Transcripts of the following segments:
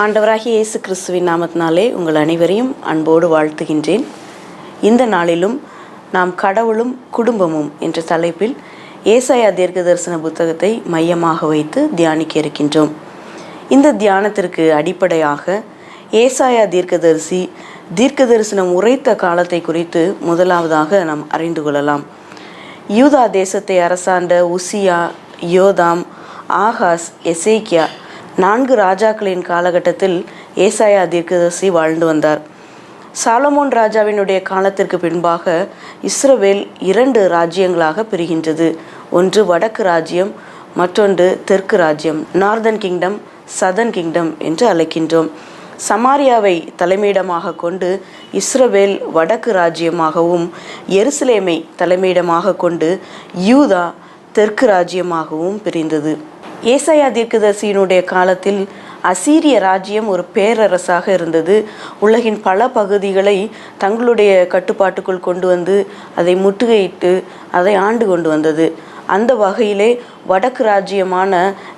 ஆண்டவராகிய இயேசு கிறிஸ்துவின் நாமத்தினாலே உங்கள் அனைவரையும் அன்போடு வாழ்த்துகின்றேன். இந்த நாளிலும் நாம் கடவுளும் குடும்பமும் என்ற தலைப்பில் ஏசாயா தீர்க்கதரிசன புத்தகத்தை மையமாக வைத்து தியானிக்க இருக்கின்றோம். இந்த தியானத்திற்கு அடிப்படையாக ஏசாயா தீர்க்கதரிசனம் உரைத்த காலத்தை குறித்து முதலாவதாக நாம் அறிந்து கொள்ளலாம். யூதா தேசத்தை அரசாண்ட உசியா, யோதாம், ஆகாஸ், எசேக்கியா 4 ராஜாக்களின் காலகட்டத்தில் ஏசாயா தீர்க்கதரிசி வாழ்ந்து வந்தார். சாலமோன் ராஜாவினுடைய காலத்திற்கு பின்பாக இஸ்ரவேல் 2 ராஜ்யங்களாக பிரிகின்றது. ஒன்று வடக்கு ராஜ்யம், மற்றொன்று தெற்கு ராஜ்யம், நார்தன் கிங்டம், சதர்ன் கிங்டம் என்று அழைக்கின்றோம். சமாரியாவை தலைமையிடமாக கொண்டு இஸ்ரவேல் வடக்கு ராஜ்யமாகவும், எருசலேமை தலைமையிடமாக கொண்டு யூதா தெற்கு ராஜ்யமாகவும் பிரிந்தது. ஏசாயா தீர்க்கதரிசியினுடைய காலத்தில் அசீரிய ராஜ்யம் ஒரு பேரரசாக இருந்தது. உலகின் பல பகுதிகளை தங்களுடைய கட்டுப்பாட்டுக்குள் கொண்டு வந்து அதை முற்றுகையிட்டு அதை ஆண்டு கொண்டு வந்தது. அந்த வகையிலே வடக்கு ராஜ்யமான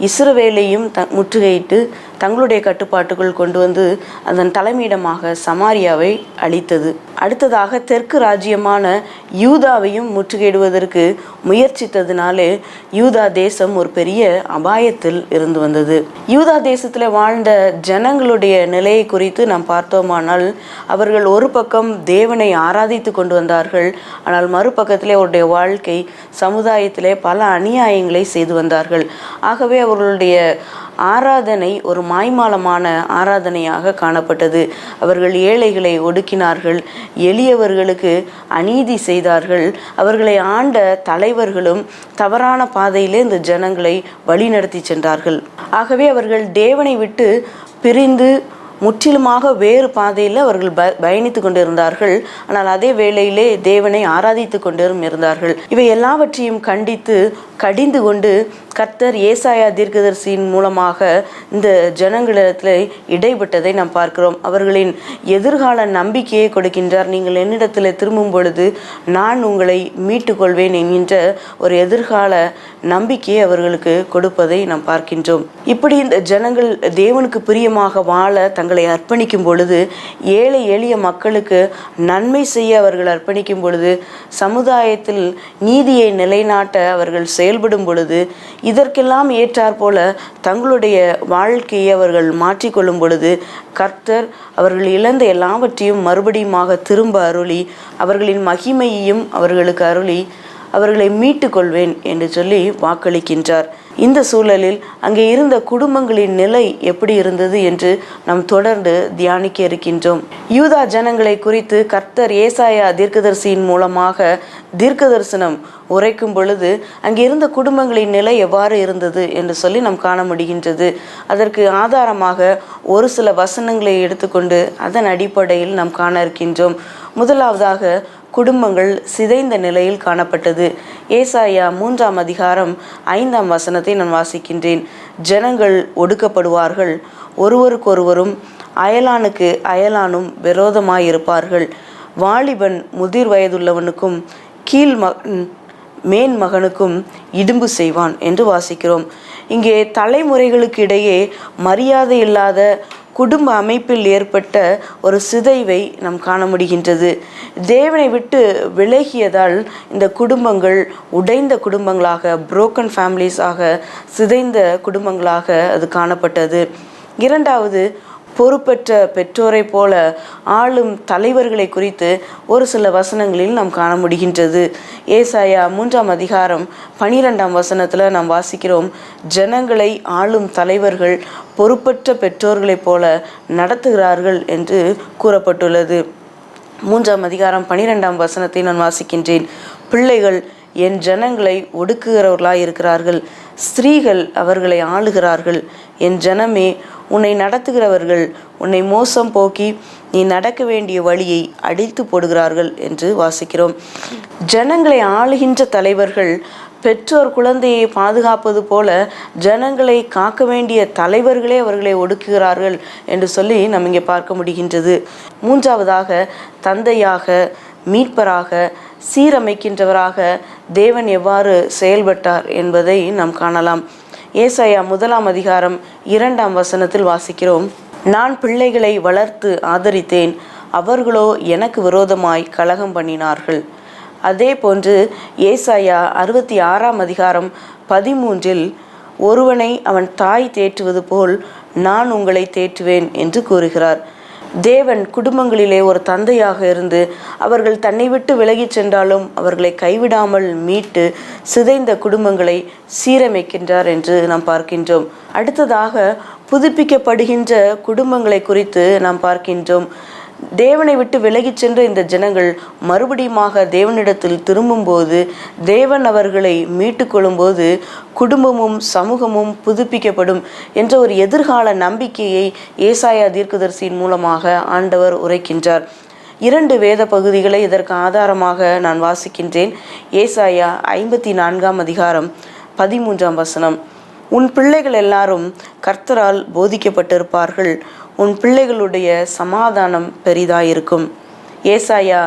இஸ்ரவேலையும் முற்றுகையிட்டு தங்களுடைய கட்டுப்பாட்டுக்குள் கொண்டு வந்து அதன் தலைமையிடமாக சமாரியாவை அளித்தது. அடுத்ததாக தெற்கு ராஜ்யமான யூதாவையும் முற்றுகையிடுவதற்கு முயற்சித்ததினாலே யூதா தேசம் ஒரு பெரிய அபாயத்தில் இருந்து வந்தது. யூதா தேசத்தில் வாழ்ந்த ஜனங்களுடைய நிலையை குறித்து நாம் பார்த்தோமானால், அவர்கள் ஒரு பக்கம் தேவனை ஆராதித்து கொண்டு வந்தார்கள். ஆனால் மறுபக்கத்திலே அவருடைய வாழ்க்கை சமுதாயத்திலே பல அநியாயங்களை செய்து வந்தார்கள். ஆகவே அவர்களுடைய ஆராதனை ஒரு மாய்மாலமான ஆராதனையாக காணப்பட்டது. அவர்கள் ஏழைகளை ஒடுக்கினார்கள், எளியவர்களுக்கு அநீதி செய்தார்கள். அவர்களை ஆண்ட தலைவர்களும் தவறான பாதையிலே இந்த ஜனங்களை வழிநடத்தி சென்றார்கள். ஆகவே அவர்கள் தேவனை விட்டு பிரிந்து முற்றிலுமாக வேறு பாதையில் அவர்கள் பயணித்து கொண்டிருந்தார்கள். ஆனால் அதே வேளையிலே தேவனை ஆராதித்து கொண்டும் இருந்தார்கள். இவை எல்லாவற்றையும் கடிந்து கொண்டு கர்த்தர் ஏசாயா தீர்க்கதரிசியின் மூலமாக இந்த ஜனங்களிடத்தில் இடைப்பட்டதை நாம் பார்க்கிறோம். அவர்களின் எதிர்கால நம்பிக்கையை கொடுக்கின்றார். நீங்கள் என்னிடத்தில் திரும்பும் பொழுது நான் உங்களை மீட்டு கொள்வேன் என்கின்ற ஒரு எதிர்கால நம்பிக்கையை அவர்களுக்கு கொடுப்பதை நாம் பார்க்கின்றோம். இப்படி இந்த ஜனங்கள் தேவனுக்கு பிரியமாக வாழ தங்களை அர்ப்பணிக்கும் பொழுது, ஏழை எளிய மக்களுக்கு நன்மை செய்ய அவர்கள் அர்ப்பணிக்கும் பொழுது, சமுதாயத்தில் நீதியை நிலைநாட்ட அவர்கள் செயல்படும் பொழுது, இதற்கெல்லாம் ஏற்றாற் போல தங்களுடைய வாழ்க்கையை அவர்கள் மாற்றிக்கொள்ளும் பொழுது, கர்த்தர் அவர்கள் இழந்த எல்லாவற்றையும் மறுபடியுமாக திரும்ப அருளி அவர்களின் மகிமையையும் அவர்களுக்கு அருளி அவர்களை மீட்டு கொள்வேன் என்று சொல்லி வாக்களிக்கின்றார். இந்த சூழலில் அங்கே இருந்த குடும்பங்களின் நிலை எப்படி இருந்தது என்று நாம் தொடர்ந்து தியானிக்க இருக்கின்றோம். யூதா ஜனங்களை குறித்து கர்த்தர் ஏசாயா தீர்க்கதரிசியின் மூலமாக தீர்க்கதரிசனம் உரைக்கும் பொழுது அங்கே இருந்த குடும்பங்களின் நிலை எவ்வாறு இருந்தது என்று சொல்லி நாம் காண முடிகின்றது. அதற்கு ஆதாரமாக ஒரு சில வசனங்களை எடுத்துக்கொண்டு அதன் அடிப்படையில் நாம் காண இருக்கின்றோம். முதலாவதாக, குடும்பங்கள் சிதைந்த நிலையில் காணப்பட்டது. ஏசாயா 3ஆம் அதிகாரம் 5ஆம் வசனத்தை நான் வாசிக்கின்றேன். ஜனங்கள் ஒடுக்கப்படுவார்கள், ஒருவருக்கொருவரும் அயலானுக்கு அயலானும் விரோதமாயிருப்பார்கள். வாலிபன் முதிர் வயதுள்ளவனுக்கும் மேன் மகனுக்கும் இடும்பு செய்வான் என்று வாசிக்கிறோம். இங்கே தலைமுறைகளுக்கு இடையே மரியாதை இல்லாத குடும்ப அமைப்பில் ஏற்பட்ட ஒரு சிதைவை நாம் காண முடிகின்றது. தேவனை விட்டு விலகியதால் இந்த குடும்பங்கள் உடைந்த குடும்பங்களாக, புரோக்கன் ஃபேமிலிஸாக, சிதைந்த குடும்பங்களாக அது காணப்பட்டது. இரண்டாவது, பொறுப்பற்ற பெற்றோரை போல ஆளும் தலைவர்களை குறித்து ஒரு சில வசனங்களில் நாம் காண முடிகின்றது. ஏசாயா 3ஆம் அதிகாரம் 12ஆம் வசனத்தில் நாம் வாசிக்கிறோம், ஜனங்களை ஆளும் தலைவர்கள் பொறுப்பற்ற பெற்றோர்களைப் போல நடத்துகிறார்கள் என்று கூறப்பட்டுள்ளது. 3ஆம் அதிகாரம் 12ஆம் வசனத்தை நான் வாசிக்கின்றேன். பிள்ளைகள் என் ஜனங்களை ஒடுக்குகிறவர்களாய் இருக்கிறார்கள், ஸ்திரீகள் அவர்களை ஆளுகிறார்கள். என் ஜனமே, உன்னை நடத்துகிறவர்கள் உன்னை மோசம் போக்கி நீ நடக்க வேண்டிய வழியை அடித்து போடுகிறார்கள் என்று வாசிக்கிறோம். ஜனங்களை ஆளுகின்ற தலைவர்கள் பெற்றோர் குழந்தையை பாதுகாப்பது போல ஜனங்களை காக்க வேண்டிய தலைவர்களே அவர்களை ஒடுக்குகிறார்கள் என்று சொல்லி நம்ம இங்கே பார்க்க முடிகின்றது. மூன்றாவதாக, தந்தையாக, மீட்பராக, சீரமைக்கின்றவராக தேவன் எவ்வாறு செயல்பட்டார் என்பதை நாம் காணலாம். ஏசாயா 1ஆம் அதிகாரம் 2ஆம் வசனத்தில் வாசிக்கிறோம், நான் பிள்ளைகளை வளர்த்து ஆதரித்தேன், அவர்களோ எனக்கு விரோதமாய் கலகம் பண்ணினார்கள். அதே போன்று ஏசாயா 66:13 ஒருவனை அவன் தாய் தேற்றுவது போல் நான் உங்களை தேற்றுவேன் என்று கூறுகிறார். தேவன் குடும்பங்களிலே ஒரு தந்தையாக இருந்து அவர்கள் தன்னை விட்டு விலகிச் சென்றாலும் அவர்களை கைவிடாமல் மீட்டு சிதைந்த குடும்பங்களை சீரமைக்கின்றார் என்று நாம் பார்க்கின்றோம். அடுத்ததாக புதுப்பிக்கப்படுகின்ற குடும்பங்களை குறித்து நாம் பார்க்கின்றோம். தேவனை விட்டு விலகிச் சென்ற இந்த ஜனங்கள் மறுபடியுமாக தேவனிடத்தில் திரும்பும்போது, தேவன் அவர்களை மீட்டு கொள்ளும்போது குடும்பமும் சமூகமும் புதுப்பிக்கப்படும் என்ற ஒரு எதிர்கால நம்பிக்கையை ஏசாயா தீர்க்கதரிசியின் மூலமாக ஆண்டவர் உரைக்கின்றார். 2 வேத பகுதிகளை இதற்கு ஆதாரமாக நான் வாசிக்கின்றேன். ஏசாயா 54:13. உன் பிள்ளைகள் எல்லாரும் கர்த்தரால் போதிக்கப்பட்டிருப்பார்கள், உன் பிள்ளைகளுடைய சமாதானம் பெரிதாயிருக்கும். ஏசாயா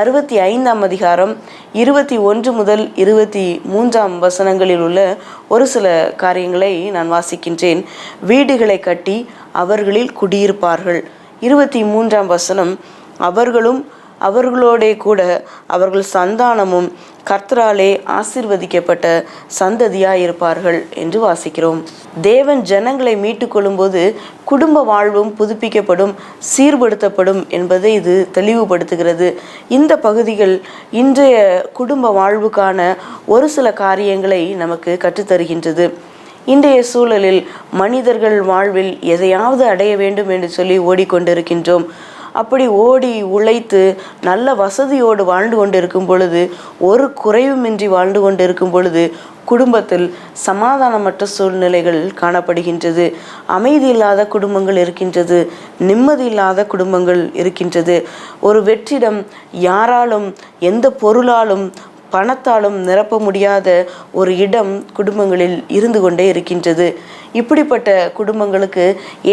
65:21 முதல் 23 உள்ள ஒரு சில காரியங்களை நான் வாசிக்கின்றேன். வீடுகளை கட்டி அவர்களில் குடியிருப்பார்கள். 23 அவர்களும் அவர்களோடே கூட அவர்கள் சந்தானமும் கர்த்தராலே ஆசீர்வதிக்கப்பட்ட சந்ததியாயிருப்பார்கள் என்று வாசிக்கிறோம். தேவன் ஜனங்களை மீட்டு கொள்ளும்போது குடும்ப வாழ்வும் புதுப்பிக்கப்படும், சீர்படுத்தப்படும் என்பதை இது தெளிவுபடுத்துகிறது. இந்த பகுதிகள் இன்றைய குடும்ப வாழ்வுக்கான ஒரு சில காரியங்களை நமக்கு கற்றுத்தருகின்றது. இன்றைய சூழலில் மனிதர்கள் வாழ்வில் எதையாவது அடைய வேண்டும் என்று சொல்லி ஓடிக்கொண்டிருக்கின்றோம். அப்படி ஓடி உழைத்து நல்ல வசதியோடு வாழ்ந்து கொண்டிருக்கும் பொழுது, ஒரு குறைவுமின்றி வாழ்ந்து கொண்டிருக்கும் பொழுது குடும்பத்தில் சமாதானமற்ற சூழ்நிலைகள் காணப்படுகின்றது. அமைதி இல்லாத குடும்பங்கள் இருக்கின்றது, நிம்மதி இல்லாத குடும்பங்கள் இருக்கின்றது. ஒரு வெற்றிடம் யாராலும் எந்த பொருளாலும் பணத்தாலும் நிரப்ப முடியாத ஒரு இடம் குடும்பங்களில் இருந்து கொண்டே இருக்கின்றது. இப்படிப்பட்ட குடும்பங்களுக்கு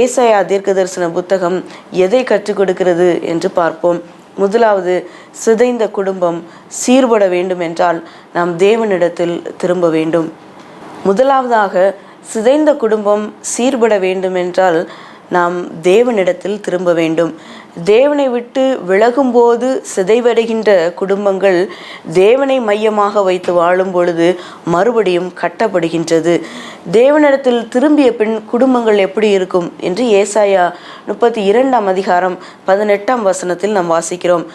ஏசாயா தீர்க்கதரிசன புத்தகம் எதை கற்றுக் கொடுக்கிறது என்று பார்ப்போம். முதலாவது, சிதைந்த குடும்பம் சீர்பட வேண்டும் என்றால் நாம் தேவனிடத்தில் திரும்ப வேண்டும். முதலாவதாக, சிதைந்த குடும்பம் சீர்பட வேண்டும் என்றால் நாம் தேவனிடத்தில் திரும்ப வேண்டும். தேவனை விட்டு விலகும்போது சிதைவடைகின்ற குடும்பங்கள் தேவனை மையமாக வைத்து வாழும் பொழுது மறுபடியும் கட்டப்படுகின்றது. தேவனிடத்தில் திரும்பிய பின் குடும்பங்கள் எப்படி இருக்கும் என்று ஏசாயா 32:18 நாம் வாசிக்கிறோம்.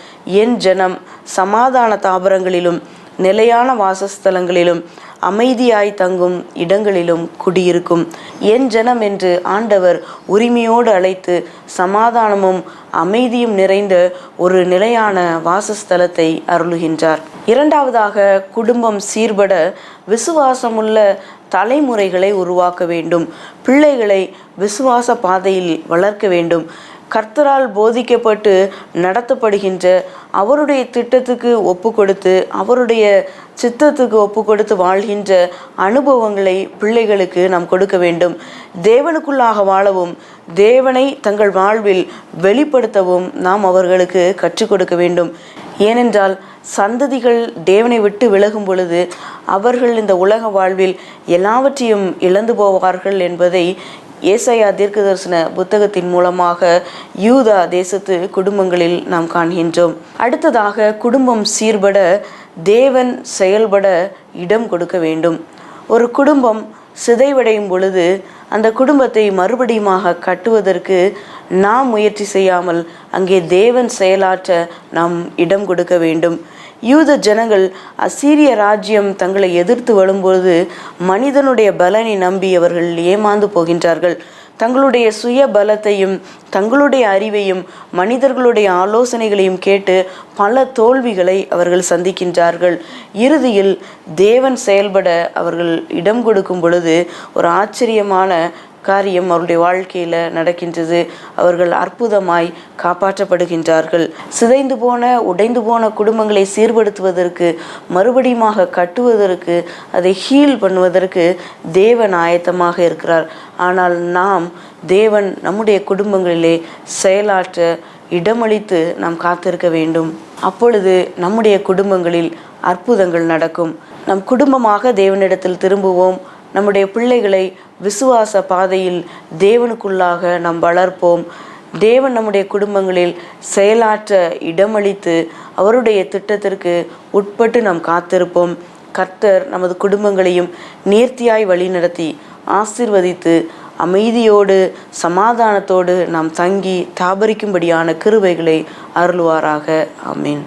என் ஜனம் சமாதான தாபரங்களிலும் நிலையான வாசஸ்தலங்களிலும் அமைதியாய் தங்கும் இடங்களிலும் குடியிருக்கும். என் ஜனம் என்று ஆண்டவர் உரிமையோடு அழைத்து சமாதானமும் அமைதியும் நிறைந்த ஒரு நிலையான வாசஸ்தலத்தை அருளுகின்றார். இரண்டாவதாக, குடும்பம் சீர்பட விசுவாசமுள்ள தலைமுறைகளை உருவாக்க வேண்டும். பிள்ளைகளை விசுவாச பாதையில் வளர்க்க வேண்டும். கர்த்தரால் போதிக்கப்பட்டு நடத்தப்படுகின்ற அவருடைய திட்டத்துக்கு ஒப்பு கொடுத்து அவருடைய சித்தத்துக்கு ஒப்பு கொடுத்து வாழ்கின்ற அனுபவங்களை பிள்ளைகளுக்கு நாம் கொடுக்க வேண்டும். தேவனுக்குள்ளாக வாழவும் தேவனை தங்கள் வாழ்வில் வெளிப்படுத்தவும் நாம் அவர்களுக்கு கற்றுக் கொடுக்க வேண்டும். ஏனென்றால் சந்ததிகள் தேவனை விட்டு விலகும் பொழுது அவர்கள் இந்த உலக வாழ்வில் எல்லாவற்றையும் இழந்து போவார்கள் என்பதை ஏசாயா தீர்க்கதரிசன புத்தகத்தின் மூலமாக யூதா தேசத்து குடும்பங்களில் நாம் காண்கின்றோம். அடுத்ததாக, குடும்பம் சீர்பட தேவன் செயல்பட இடம் கொடுக்க வேண்டும். ஒரு குடும்பம் சிதைவடையும் பொழுது அந்த குடும்பத்தை மறுபடியுமாக கட்டுவதற்கு நாம் முயற்சி செய்யாமல் அங்கே தேவன் செயலாற்ற நாம் இடம் கொடுக்க வேண்டும். யூத ஜனங்கள் அசீரிய ராஜ்யம் தங்களை எதிர்த்து வரும்பொழுது மனிதனுடைய பலனை நம்பி அவர்கள் ஏமாந்து போகின்றார்கள். தங்களுடைய சுய பலத்தையும் தங்களுடைய அறிவையும் மனிதர்களுடைய ஆலோசனைகளையும் கேட்டு பல தோல்விகளை அவர்கள் சந்திக்கின்றார்கள். இறுதியில் தேவன் செயல்பட அவர்கள் இடம் கொடுக்கும் பொழுது ஒரு ஆச்சரியமான காரியம் அவருடைய வாழ்க்கையில் நடக்கின்றது. அவர்கள் அற்புதமாய் காப்பாற்றப்படுகின்றார்கள். சிதைந்து போன உடைந்து போன குடும்பங்களை சீர்படுத்துவதற்கு, மறுபடியுமாக கட்டுவதற்கு, அதை ஹீல் பண்ணுவதற்கு தேவன் ஆயத்தமாக இருக்கிறார். ஆனால் நாம் தேவன் நம்முடைய குடும்பங்களிலே செயலாற்ற இடமளித்து நாம் காத்திருக்க வேண்டும். அப்பொழுது நம்முடைய குடும்பங்களில் அற்புதங்கள் நடக்கும். நம் குடும்பமாக தேவனிடத்தில் திரும்புவோம். நம்முடைய பிள்ளைகளை விசுவாச பாதையில் தேவனுக்குள்ளாக நாம் வளர்ப்போம். தேவன் நம்முடைய குடும்பங்களில் செயலாற்ற இடமளித்து அவருடைய திட்டத்திற்கு உட்பட்டு நாம் காத்திருப்போம். கர்த்தர் நமது குடும்பங்களையும் நேர்த்தியாய் வழிநடத்தி ஆசீர்வதித்து அமைதியோடு சமாதானத்தோடு நாம் தங்கி தாபரிக்கும்படியான கிருபைகளை அருளுவாராக. ஆமீன்.